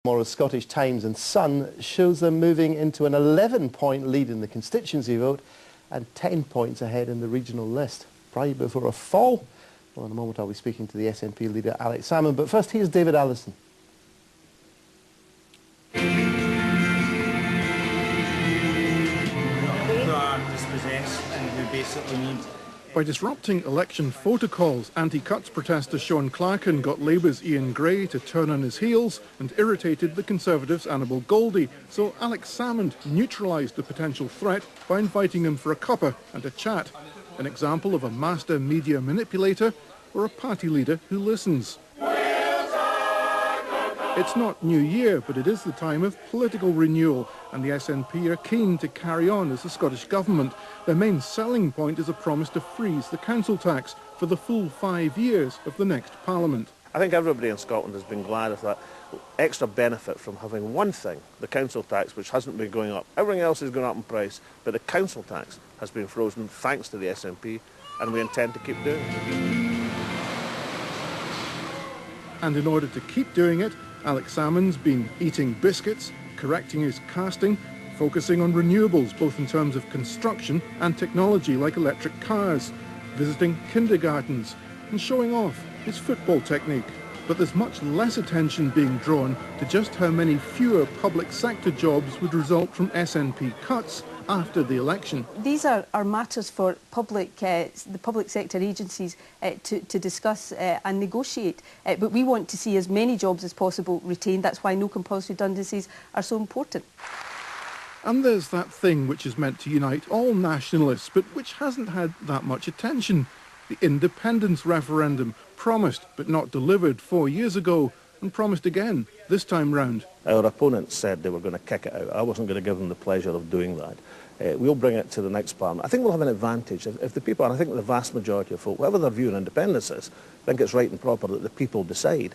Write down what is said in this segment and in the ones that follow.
Tomorrow's Scottish Times and Sun shows them moving into an 11-point lead in the constituency vote and 10 points ahead in the regional list. Pride before a fall? Well, in a moment I'll be speaking to the SNP leader Alex Salmond, but first here's David Allison. By disrupting election protocols, anti-cuts protester Sean Clarkin got Labour's Ian Gray to turn on his heels and irritated the Conservatives' Annabel Goldie, so Alex Salmond neutralised the potential threat by inviting him for a cuppa and a chat, an example of a master media manipulator or a party leader who listens. It's not New Year, but it is the time of political renewal, and the SNP are keen to carry on as the Scottish Government. Their main selling point is a promise to freeze the council tax for the full 5 years of the next Parliament. I think everybody in Scotland has been glad of that extra benefit from having one thing, the council tax, which hasn't been going up. Everything else is going up in price, but the council tax has been frozen thanks to the SNP, and we intend to keep doing it. And in order to keep doing it, Alex Salmond's been eating biscuits, correcting his casting, focusing on renewables both in terms of construction and technology like electric cars, visiting kindergartens and showing off his football technique. But there's much less attention being drawn to just how many fewer public sector jobs would result from SNP cuts after the election. These are matters for the public sector agencies to discuss and negotiate, but we want to see as many jobs as possible retained. That's why no compulsory redundancies are so important. And there's that thing which is meant to unite all nationalists, but which hasn't had that much attention. The independence referendum, promised but not delivered 4 years ago, and promised again this time round. Our opponents said they were going to kick it out. I wasn't going to give them the pleasure of doing that. We'll bring it to the next Parliament. I think we'll have an advantage if the people, and I think the vast majority of folk, whatever their view on independence is, think it's right and proper that the people decide.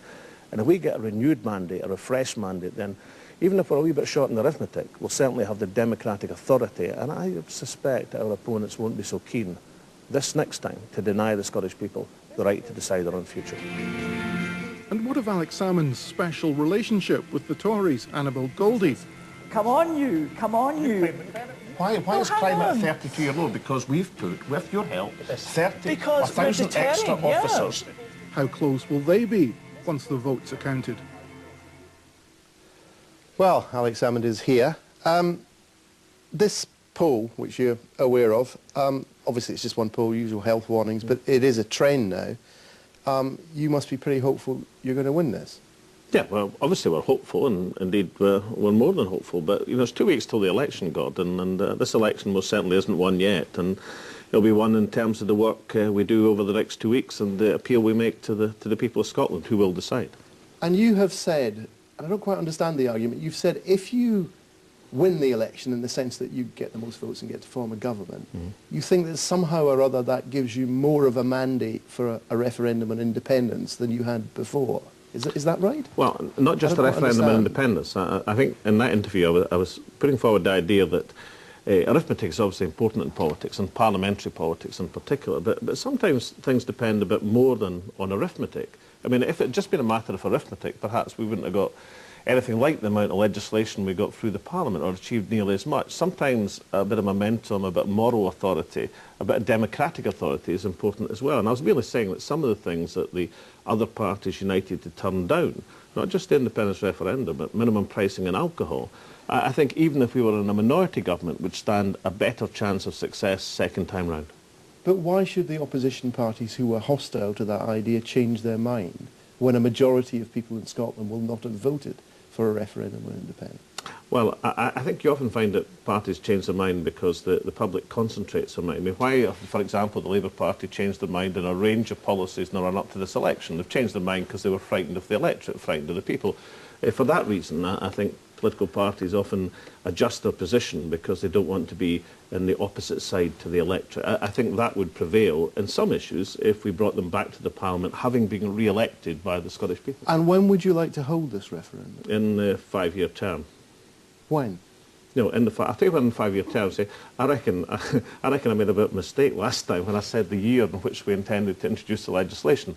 And if we get a renewed mandate, a refreshed mandate, then even if we're a wee bit short in arithmetic, we'll certainly have the democratic authority, and I suspect our opponents won't be so keen this next time to deny the Scottish people the right to decide their own future. And what of Alex Salmond's special relationship with the Tories, Annabel Goldie? Come on you, come on you. Why is climate 32 low? Because we've put, with your help, 1,000 extra officers. How close will they be once the votes are counted? Well, Alex Salmond is here. This poll, which you're aware of, obviously it's just one poll, usual health warnings, but it is a trend now. You must be pretty hopeful you're going to win this. Yeah, well, obviously we're hopeful, and indeed we're more than hopeful. But you know, it's 2 weeks till the election, Gordon, and this election most certainly isn't won yet, and it'll be won in terms of the work we do over the next 2 weeks and the appeal we make to the people of Scotland, who will decide. And you have said, and I don't quite understand the argument, you've said if you win the election in the sense that you get the most votes and get to form a government, you think that somehow or other that gives you more of a mandate for a referendum on independence than you had before. Is that right? Well, not just a referendum on independence. I think in that interview I was putting forward the idea that arithmetic is obviously important in politics, and parliamentary politics in particular, but sometimes things depend a bit more than on arithmetic. I mean, if it had just been a matter of arithmetic, perhaps we wouldn't have got anything like the amount of legislation we got through the Parliament, or achieved nearly as much. Sometimes a bit of momentum, a bit of moral authority, a bit of democratic authority is important as well. And I was really saying that some of the things that the other parties united to turn down, not just the independence referendum, but minimum pricing and alcohol, I think even if we were in a minority government, would stand a better chance of success second time round. But why should the opposition parties who were hostile to that idea change their mind when a majority of people in Scotland will not have voted for a referendum on independence? Well, I think you often find that parties change their mind because the public concentrates their mind. I mean, why, for example, the Labour Party changed their mind in a range of policies in the run-up to this election? They've changed their mind because they were frightened of the electorate, frightened of the people. For that reason, I think political parties often adjust their position because they don't want to be in the opposite side to the electorate. I think that would prevail in some issues if we brought them back to the Parliament, having been re-elected by the Scottish people. And when would you like to hold this referendum? In the 5-year term. When? No, I'll tell you what, in 5-year term, say, I reckon I made a bit of a mistake last time when I said the year in which we intended to introduce the legislation.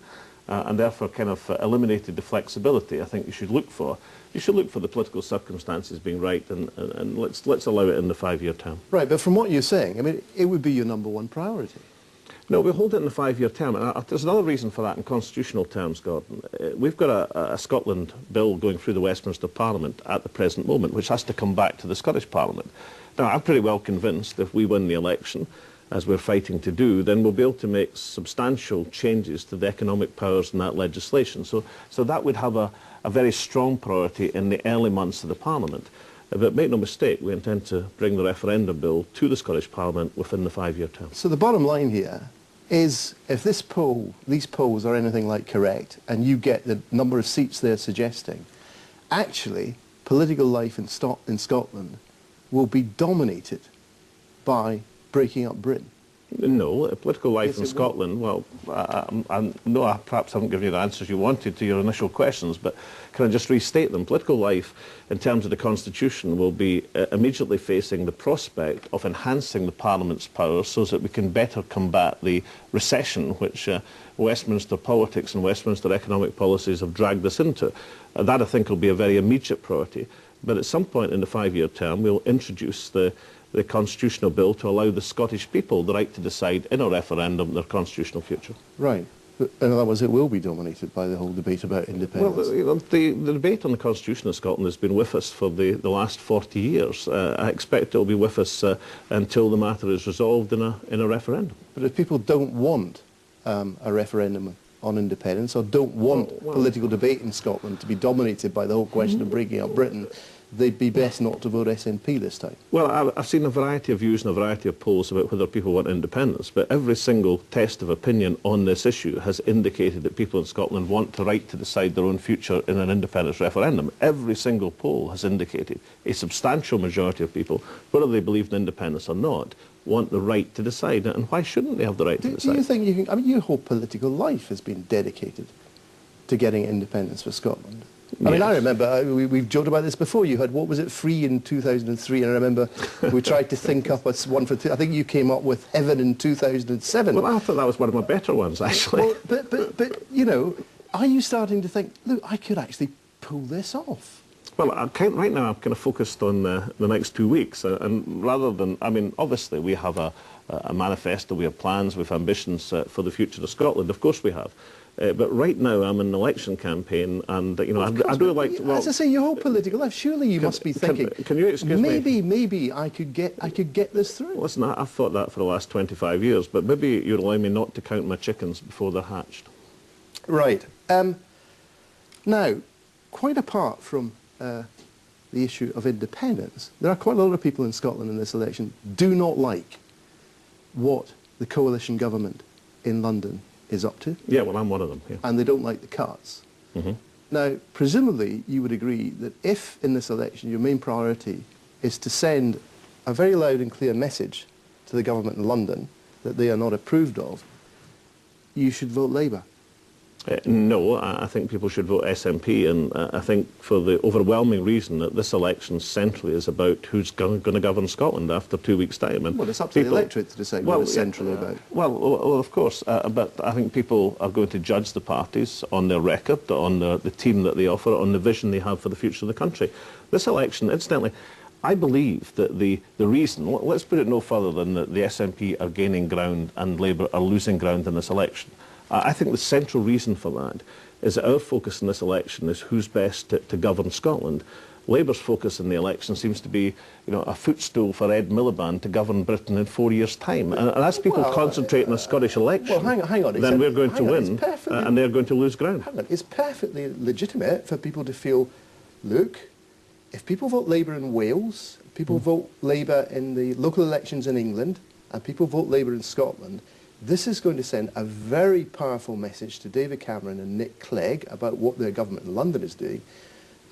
and therefore kind of eliminated the flexibility I think you should look for. You should look for the political circumstances being right, and let's allow it in the 5-year term. Right, but from what you're saying, I mean, it would be your number one priority. No, we'll hold it in the 5-year term. And there's another reason for that in constitutional terms, Gordon. We've got a Scotland bill going through the Westminster Parliament at the present moment, which has to come back to the Scottish Parliament. Now, I'm pretty well convinced if we win the election, as we're fighting to do, then we'll be able to make substantial changes to the economic powers in that legislation. So that would have a very strong priority in the early months of the Parliament. But make no mistake, we intend to bring the referendum bill to the Scottish Parliament within the 5-year term. So the bottom line here is, if these polls are anything like correct, and you get the number of seats they're suggesting, actually political life in Scotland will be dominated by breaking up Britain. No, political life in Scotland, well, I perhaps haven't given you the answers you wanted to your initial questions, but can I just restate them? Political life, in terms of the Constitution, will be immediately facing the prospect of enhancing the Parliament's powers so that we can better combat the recession which Westminster politics and Westminster economic policies have dragged us into. That, I think, will be a very immediate priority. But at some point in the 5-year term, we'll introduce the constitutional bill to allow the Scottish people the right to decide in a referendum their constitutional future. Right. But in other words, it will be dominated by the whole debate about independence. Well, the debate on the Constitution of Scotland has been with us for the last 40 years. I expect it will be with us until the matter is resolved in a referendum. But if people don't want a referendum on independence, or don't want political debate in Scotland to be dominated by the whole question of breaking up Britain, they'd be best not to vote SNP this time. Well, I've seen a variety of views and a variety of polls about whether people want independence, but every single test of opinion on this issue has indicated that people in Scotland want the right to decide their own future in an independence referendum. Every single poll has indicated a substantial majority of people, whether they believe in independence or not, want the right to decide. And why shouldn't they have the right to decide? Do you think you can... I mean, your whole political life has been dedicated to getting independence for Scotland. I mean, I remember, we've joked about this before, you had, what was it, Free in 2003, and I remember we tried to think up one for two. I think you came up with Heaven in 2007. Well, I thought that was one of my better ones, actually. Well, but you know, are you starting to think, look, I could actually pull this off? Well, right now I'm kind of focused on the next 2 weeks, and rather than, I mean, obviously we have a manifesto, we have plans, we have ambitions for the future of Scotland, of course we have. But right now I'm in an election campaign, and you know, I do like to, well, as I say, your whole political life. Surely you must be thinking. Can you excuse me? Maybe I could get this through. Listen, I've thought that for the last 25 years, but maybe you'd allow me not to count my chickens before they're hatched. Right. Now, quite apart from the issue of independence, there are quite a lot of people in Scotland in this election do not like what the coalition government in London is up to. Yeah, well, I'm one of them. Yeah. And they don't like the cuts. Mm-hmm. Now, presumably, you would agree that if in this election your main priority is to send a very loud and clear message to the government in London that they are not approved of, you should vote Labour. No, I think people should vote SNP, and I think for the overwhelming reason that this election centrally is about who's going to govern Scotland after 2 weeks' time. And well, it's up to the electorate to decide what it's centrally about. Well, of course, but I think people are going to judge the parties on their record, on the team that they offer, on the vision they have for the future of the country. This election, incidentally, I believe that the reason, let's put it no further than that the SNP are gaining ground and Labour are losing ground in this election. I think the central reason for that is that our focus in this election is who's best to govern Scotland. Labour's focus in the election seems to be, you know, a footstool for Ed Miliband to govern Britain in 4 years' time. And as people concentrate on the Scottish election, hang on, then we're going to win and they're going to lose ground. Hang on, it's perfectly legitimate for people to feel, look, if people vote Labour in Wales, people vote Labour in the local elections in England, and people vote Labour in Scotland, this is going to send a very powerful message to David Cameron and Nick Clegg about what their government in London is doing.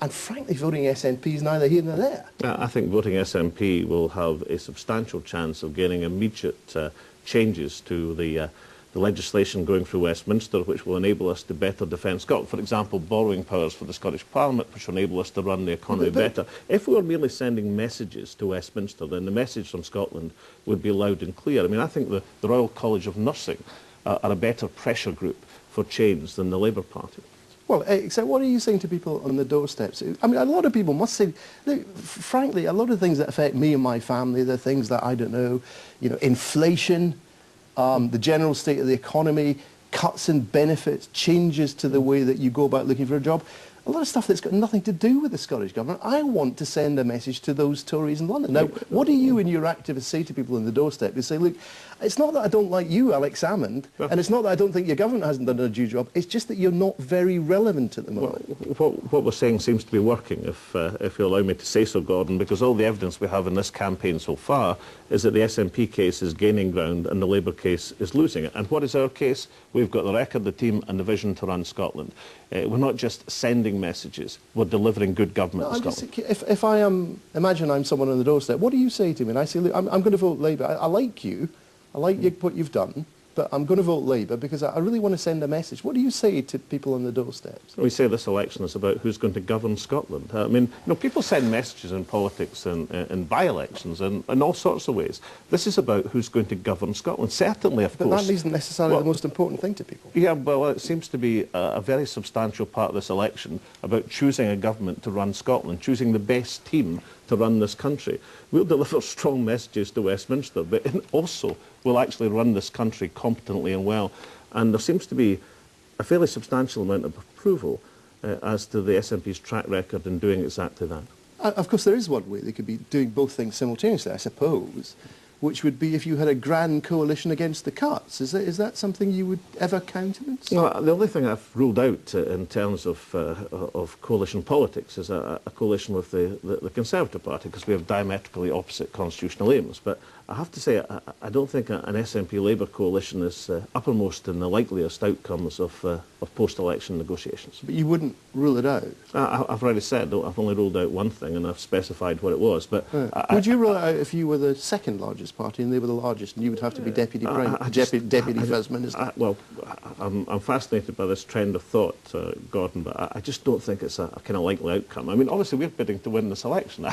And frankly, voting SNP is neither here nor there. I think voting SNP will have a substantial chance of getting immediate changes to the legislation going through Westminster, which will enable us to better defend Scotland. For example, borrowing powers for the Scottish Parliament, which will enable us to run the economy better. If we were merely sending messages to Westminster, then the message from Scotland would be loud and clear. I mean, I think the Royal College of Nursing are a better pressure group for change than the Labour Party. Well, except what are you saying to people on the doorsteps? I mean, a lot of people must say, look, frankly, a lot of things that affect me and my family, they're things that, I don't know, you know, inflation, the general state of the economy, cuts in benefits, changes to the way that you go about looking for a job. A lot of stuff that's got nothing to do with the Scottish Government. I want to send a message to those Tories in London. Now, what do you and your activists say to people on the doorstep? You say, look, it's not that I don't like you, Alex Salmond, and it's not that I don't think your government hasn't done a due job, it's just that you're not very relevant at the moment. What we're saying seems to be working, if you allow me to say so, Gordon, because all the evidence we have in this campaign so far is that the SNP case is gaining ground and the Labour case is losing it. And what is our case? We've got the record, the team and the vision to run Scotland. We're not just sending messages, we're delivering good government in Scotland. If I imagine I'm someone on the doorstep, what do you say to me? And I say, look, I'm going to vote Labour. I like you, I like what you've done, but I'm going to vote Labour because I really want to send a message. What do you say to people on the doorsteps? We say this election is about who's going to govern Scotland. I mean, you know, people send messages in politics and in by-elections and in all sorts of ways. This is about who's going to govern Scotland. Certainly, of course. But that isn't necessarily the most important thing to people. Yeah, well, it seems to be a very substantial part of this election about choosing a government to run Scotland, choosing the best team to run this country. We'll deliver strong messages to Westminster, but also we'll actually run this country competently and well. And there seems to be a fairly substantial amount of approval as to the SNP's track record in doing exactly that. Of course, there is one way they could be doing both things simultaneously, I suppose, which would be if you had a grand coalition against the cuts. Is that something you would ever countenance? No, the only thing I've ruled out in terms of coalition politics is a coalition with the Conservative Party, because we have diametrically opposite constitutional aims. But I have to say, I don't think an SNP-Labour coalition is uppermost in the likeliest outcomes of post-election negotiations. But you wouldn't rule it out? I've already said I've only ruled out one thing, and I've specified what it was. But would you rule it out if you were the second largest party and they were the largest, and you would have to be deputy first minister? Well, I'm fascinated by this trend of thought, Gordon, but I just don't think it's a kind of likely outcome. I mean, obviously we're bidding to win this election.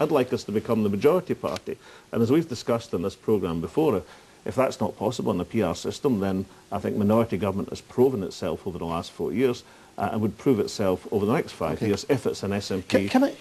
I'd like us to become the majority party, and as we've discussed in this programme before, if that's not possible in the PR system, then I think minority government has proven itself over the last 4 years and would prove itself over the next 5 years if it's an SNP government.